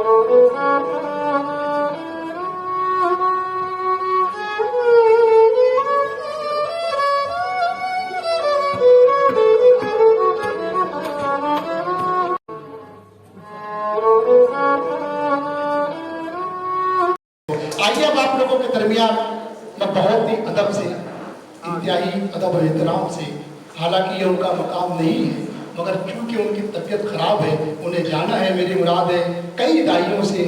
आइए अब आप लोगों के दरमियान मैं बहुत ही अदब से, इंतहाई अदब और एहतराम से, हालांकि ये उनका मकाम नहीं है मगर चूंकि उनकी तबीयत खराब है, उन्हें जाना है, मेरी मुराद है कई दाइयों से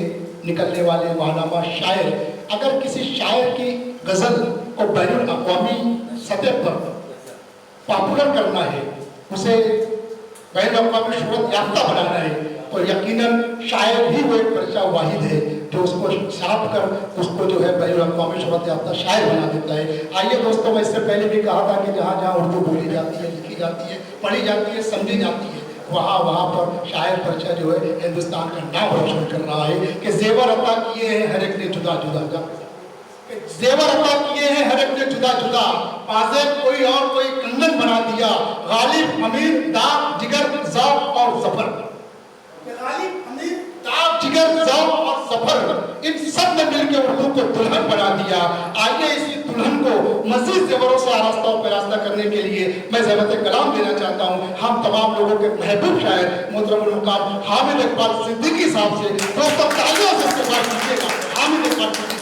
निकलने वाले मानामा शायर, अगर किसी शायर की गज़ल को बैनुल अक़वामी सतह पर पॉपुलर करना है, उसे बैनुल अक़वामी शोहरत याफ्ता बनाना है, तो यकीनन शायर ही वो एक पर्चा वाहिद है जो उसको छाप कर उसको जो है बैनुल अक़वामी शोहरत याफ्ता शायर बना देता है। आइए दोस्तों, मैं इससे पहले भी कहा था कि जहाँ जहाँ उर्दू बोली जाती है, लिखी जाती है, पढ़ी जाती है, समझी जाती है, वहाँ पर शायर पर्चा जो है हिंदुस्तान का नाम रोशन कर रहा है कि जेवर अता किए हैं हर एक ने जुदा जुदा, जेवर अता किए हैं हर एक ने जुदा जुदा, पाज़ेब कोई और कोई कंगन बना दिया, गालिब अमीर दाग जिगर ज़ौक़ और ज़फ़र, गालिब अमीर दाग जिगर ज़ौक़ और ज़फ़र, इन सब ने मिलकर उर्दू को दुल्हन बना दिया। आइए इसी दुल्हन को मज़ीद ज़ेवरों से आरास्ता और पैरास्ता करने के लिए मैं ज़हमत कलाम देना चाहता हूँ हम तमाम लोगों के महबूब शायर मोहतरम मुक़ाम हामिद इक़बाल सिद्दीकी साहब से। दोस्तों तालियों से इस्तक़बाल कीजिएगा हामिद इक़बाल सिद्दीकी।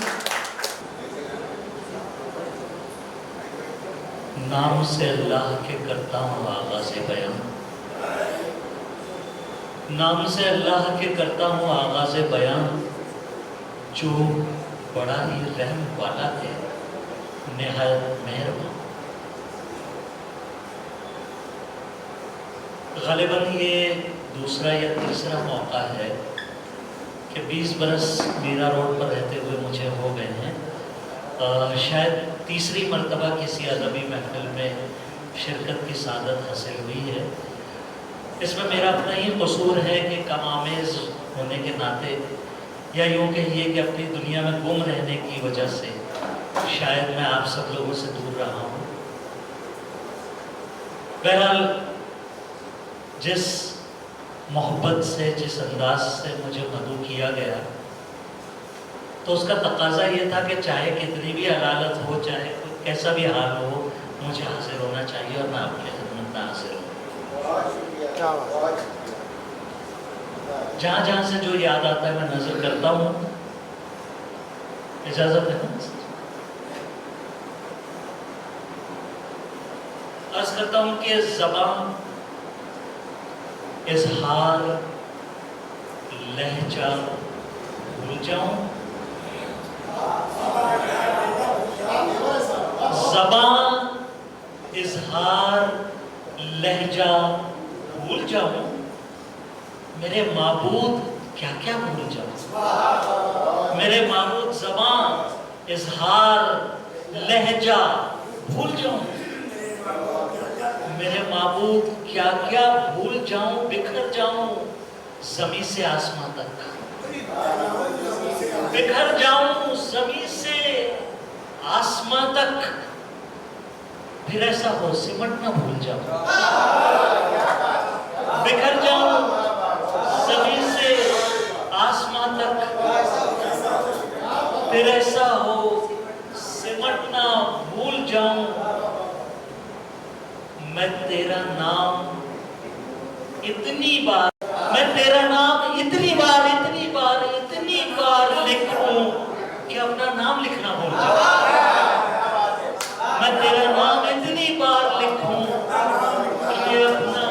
नाम से अल्लाह के करता हूँ आगाज़ बयां, नाम से अल्लाह के करता हूँ आगाज़ बयां, जो बड़ा ही रहम वाला है निहायत मेहरबान। ग़ालिबन ये दूसरा या तीसरा मौका है कि 20 बरस मीरा रोड पर रहते हुए मुझे हो गए हैं, शायद तीसरी मर्तबा किसी अदबी महफिल में शिरकत की सादत हासिल हुई है। इसमें मेरा अपना ही कसूर है कि कम आमेज़ होने के नाते, या यूँ कहिए कि अपनी दुनिया में गुम रहने की वजह से शायद मैं आप सब लोगों से दूर रहा हूँ। बहरहाल जिस मोहब्बत से, जिस अंदाज से मुझे मदऊ किया गया, तो उसका तकाजा ये था कि चाहे कितनी भी हलालत हो, चाहे कैसा भी हाल हो, मुझे हाजिर होना चाहिए और मैं अपने खिदमत में हाजिर हूँ। जहाँ जहाँ से जो याद आता है मैं नजर करता हूँ। इजाजत है ना? अर्ज करता हूँ कि ज़बान, इज़हार, लहजा भूल जाऊं, ज़बान, इज़हार, लहजा भूल जाऊं, मेरे माबूद क्या क्या भूल जाऊं, मेरे माबूद ज़बान, इज़हार, लहजा भूल जाऊं, मेरे माबूद क्या क्या भूल जाऊं, बिखर जाऊं ज़मीं से आसमां तक, बिखर जाऊं ज़मीं से आसमां तक, फिर ऐसा हो सिमट ना भूल जाऊं, बिखर जाऊं ज़मीं से आसमां तक, फिर ऐसा हो सिमट ना भूल जाऊं, मैं तेरा नाम इतनी बार, मैं तेरा नाम इतनी बार लिखूं कि अपना नाम लिखना भूल जाऊं, मैं तेरा नाम इतनी बार लिखूं कि अपना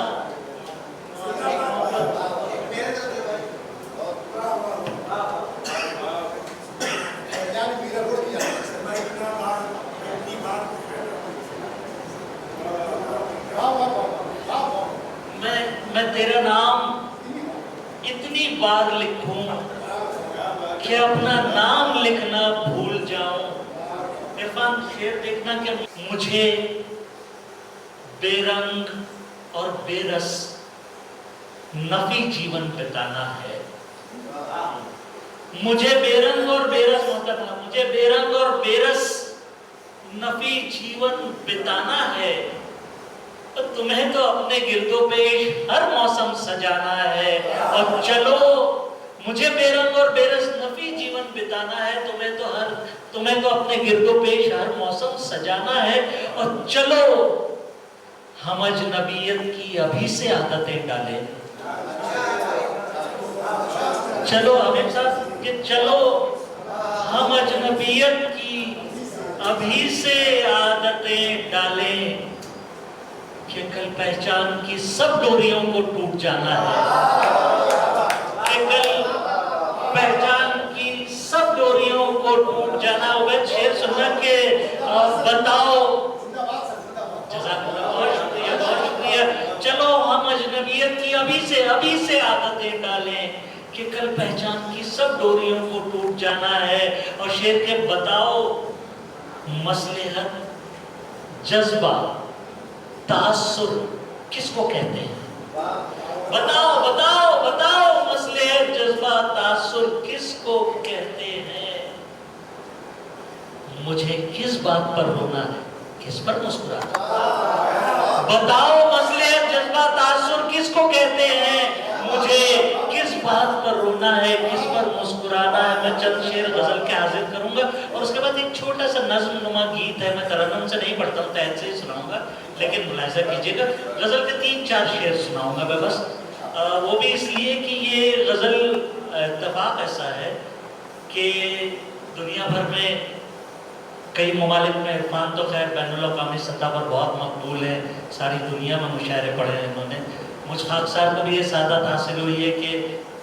मैं तेरा नाम इतनी बार लिखूं कि अपना नाम लिखना भूल जाऊं। इरफान शेर देखना कि मुझे बेरंग और बेरस नफी जीवन बिताना है, मुझे बेरंग और बेरस होता था, मुझे बेरंग और बेरस नफी जीवन बिताना है, तो तुम्हें तो अपने गिरदो पेश हर मौसम सजाना है, और चलो मुझे बेरंग और बेरस नफी जीवन बिताना है, तुम्हें तो अपने गिरदो पेश हर मौसम सजाना है। और चलो हम अजनबियत की अभी से आदतें डालें। चलो हमें साथ कि चलो हम अजनबियत की अभी से आदतें डालें, कि कल पहचान की सब डोरियों को टूट जाना है, कि कल पहचान की सब डोरियों को टूट जाना। उबैद शेर सुनना के बताओ। जज़ाकल्लाह, बहुत शुक्रिया, बहुत शुक्रिया। चलो हम अजनबियत की अभी से आदतें डालें, कि कल पहचान की सब डोरियों को टूट जाना है। और शेर के बताओ मसलहत, जज्बा, तासुर किसको कहते हैं? बताओ बताओ बताओ मसलहत, जज्बा, तासुर किसको कहते हैं? मुझे किस बात पर रोना है, किस पर मुस्कुराना? बताओ मसलहत, जज्बा, तासुर किसको कहते हैं? मुझे किस बात पर रोना है, किस पर मुस्कुराना है? मैं चंद शेर गजल के हाजिर करूंगा और उसके बाद एक छोटा सा नज्म नुमा गीत है, मैं तरन्नुम से नहीं पढ़ता हूँ, तहत से ही सुनाऊंगा, लेकिन मुलाहिजा कीजिएगा गजल के 3-4 शेर सुनाऊंगा मैं बस। वो भी इसलिए कि ये गजल इत्तेफाक ऐसा है कि दुनिया भर में कई ममालिक में इरफान तो खैर बैनुल-अक़वामी सतह पर बहुत मकबूल है, सारी दुनिया में मुशायरे पढ़े हैं इन्होंने। मुझ खाक साहब को भी ये सादत हासिल हुई है कि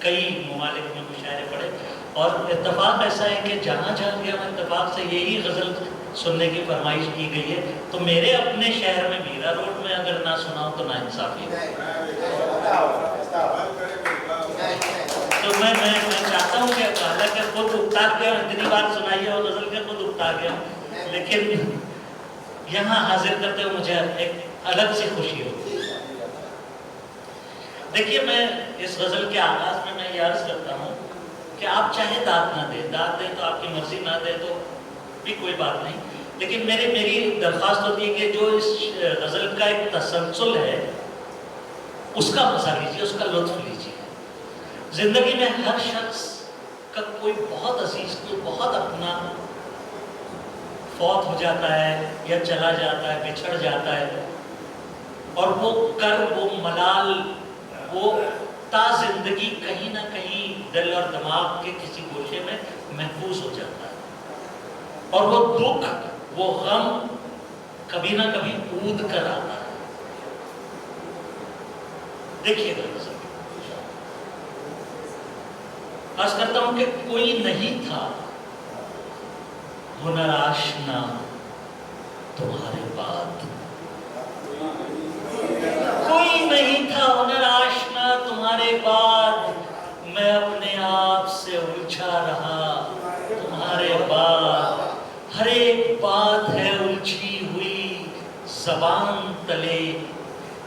कई ममालिक में मुशायरे पढ़े, और इत्तेफाक ऐसा है कि जहाँ जहाँ गया इत्तेफाक से यही गज़ल सुनने की फरमाइश की गई है। तो मेरे अपने शहर में मीरा रोड में अगर ना सुनाऊँ तो नाइंसाफ़ी है। तो मैं चाहता हूँ कि हालांकि खुद उकता गया, इतनी बार सुनाई है और गज़ल के खुद उकता गया, लेकिन यहाँ हाजिर करते हुए मुझे एक अलग सी खुशी होती है। देखिए, मैं इस गज़ल के आगाज़ में मैं ये अर्ज़ करता हूँ कि आप चाहे दाद ना दें, दाद दें तो आपकी मर्ज़ी, ना दें तो भी कोई बात नहीं, लेकिन मेरी दरख्वास्त होती है कि जो इस गज़ल का एक तसलसल है उसका मज़ा लीजिए, उसका लुत्फ़ लीजिए। ज़िंदगी में हर शख्स का कोई बहुत अजीज़, कोई बहुत अपना फौत हो जाता है या चला जाता है, बिछड़ जाता है, और वो मलाल वो ता जिंदगी कहीं ना कहीं दिल और दिमाग के किसी गोशे में महफूज हो जाता है, और वो दुख, वो गम कभी ना कभी ऊद कर आता है। देखिएगा अर्ज करता हूं कि कोई नहीं था हुनर आशना तुम्हारे बाद, कोई नहीं था हुनर आशना तुम्हारे बाद, मैं अपने आप से उलझा रहा तुम्हारे बाद। हर एक बात है उलझी हुई ज़बान तले,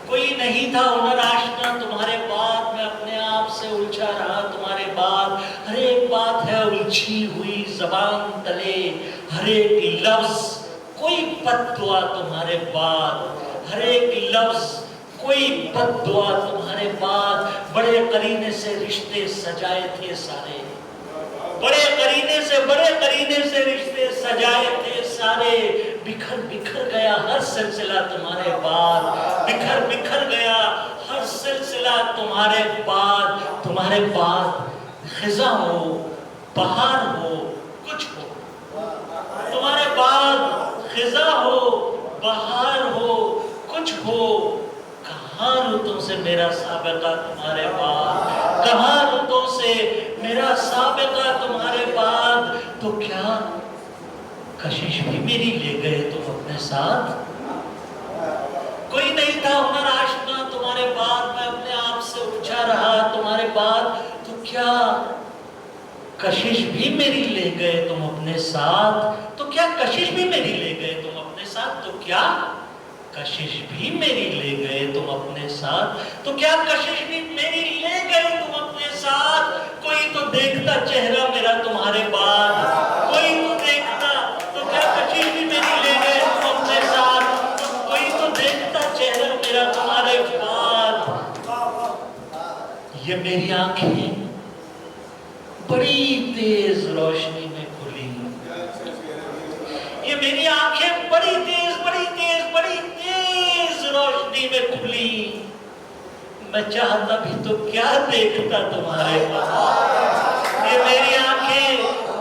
कोई नहीं था हुनर आशना तुम्हारे बाद, मैं अपने आप से उलझा रहा तुम्हारे बाद। हर एक बात है उलझी हुई ज़बान तले, हर एक लफ्ज़ कोई बद्दुआ तुम्हारे बाद, हर एक लफ्ज़ कोई बद्दुआ तुम्हारे बाद। बड़े करीने से रिश्ते सजाए थे सारे, बड़े करीने से रिश्ते सजाए थे सारे, बिखर बिखर गया हर सिलसिला तुम्हारे बाद, बिखर बिखर गया हर सिलसिला तुम्हारे बाद। तुम्हारे बाद खिज़ा हो, बहार हो, कुछ हो, तुम्हारे बाद खिज़ा हो, बहार हो, कुछ हो। कहाँ रुतों से मेरा साबिक़ा तुम्हारे बाद, कहाँ रुतों से मेरा साबिक़ा तुम्हारे बाद। तो क्या कशिश भी मेरी ले गए तुम अपने साथ? कोई नहीं था हुनर आशना तुम्हारे बाद, मैं अपने आप से उलझा रहा तुम्हारे बाद। तो क्या कशिश भी मेरी ले गए तुम अपने साथ? तो क्या कशिश भी मेरी ले गए तुम अपने साथ? तो क्या कशिश भी मेरी ले गए तुम अपने साथ? तो क्या कशिश भी मेरी ले गए तुम अपने साथ? कोई तो देखता चेहरा मेरा तुम्हारे बाद, कोई तो देखता, तो क्या कशिश भी मेरी ले गए तुम अपने साथ? तो कोई तो देखता चेहरा मेरा तुम्हारे बाद। ये मेरी आंखें बड़ी तेज रोशनी में खुली। ये मेरी आंखें बड़ी तेज रोशनी में खुली। मैं चाहता भी तो क्या देखता तुम्हारे पास। ये मेरी आंखें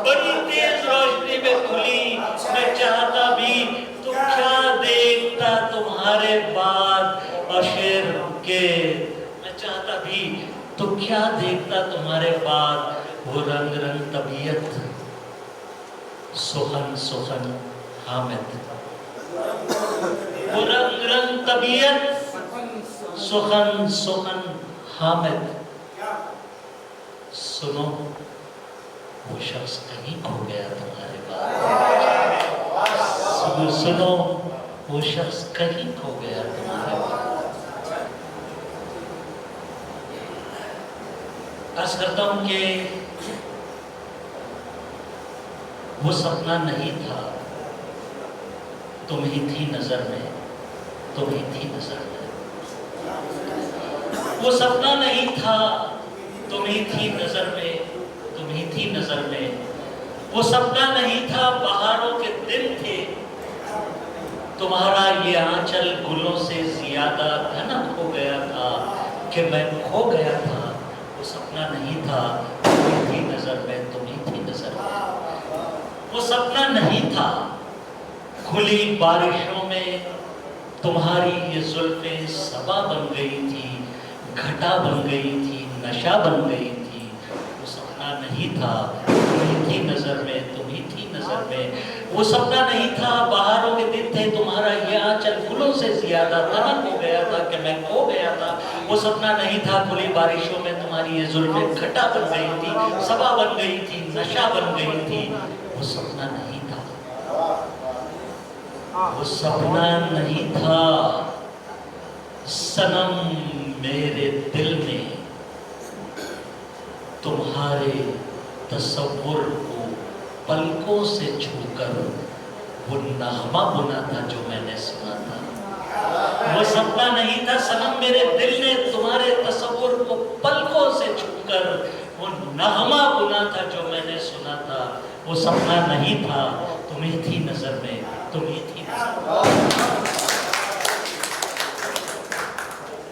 बड़ी तेज रोशनी में खुली, मैं चाहता भी तो क्या देखता तुम्हारे बाद अशेर के। मैं चाहता भी तो क्या देखता तुम्हारे बाद वो रंग रंग तबीयत, सुखन सुखन हामिद। वो रंग रंग तबीयत, सुखन सुखन हामिद। सुनो, वो शख्स कहीं खो गया तुम्हारे पास। सुनो, वो शख्स कहीं खो गया तुम्हारे पास। अर्ज करता हूं कि वो सपना नहीं था, तुम ही थी नजर में, तुम ही थी नजर में। वो सपना नहीं था, तुम ही थी नजर में, तुम ही थी नजर में। वो सपना नहीं था, बहारों के दिन थे। तुम्हारा ये आंचल गुलों से ज्यादा घनक हो गया था कि मैं खो गया था। वो सपना नहीं था, तुम ही थी नजर में, तुम ही थी नजर में। वो सपना नहीं था, खुली बारिशों में तुम्हारी ये जुल्फें सबा बन गई थी, घटा बन गई थी, नशा बन गई थी। वो सपना नहीं था, तुम ही थी नजर में, तुम ही थी नजर में। वो सपना नहीं था, बहारों के दिन थे। तुम्हारा ये आंचल फूलों से ज्यादा तनक हो गया था कि मैं खो गया था। वो सपना नहीं था, खुली बारिशों में तुम्हारी ये जुल्फें घटा बन गई थी, सबा बन गई थी, नशा बन गई थी। वो सपना नहीं था, वो सपना नहीं था। सनम मेरे दिल में तुम्हारे तस्वुर को पलकों से छूकर वो नगमा बुना था जो मैंने सुना था। वो सपना नहीं था सनम मेरे दिल ने तुम्हारे तस्वुर को पलकों से छूकर वो नगमा बुना था जो मैंने सुना था। वो सपना नहीं था, तुम ही थी नजर में, तुम ही थी नजर में।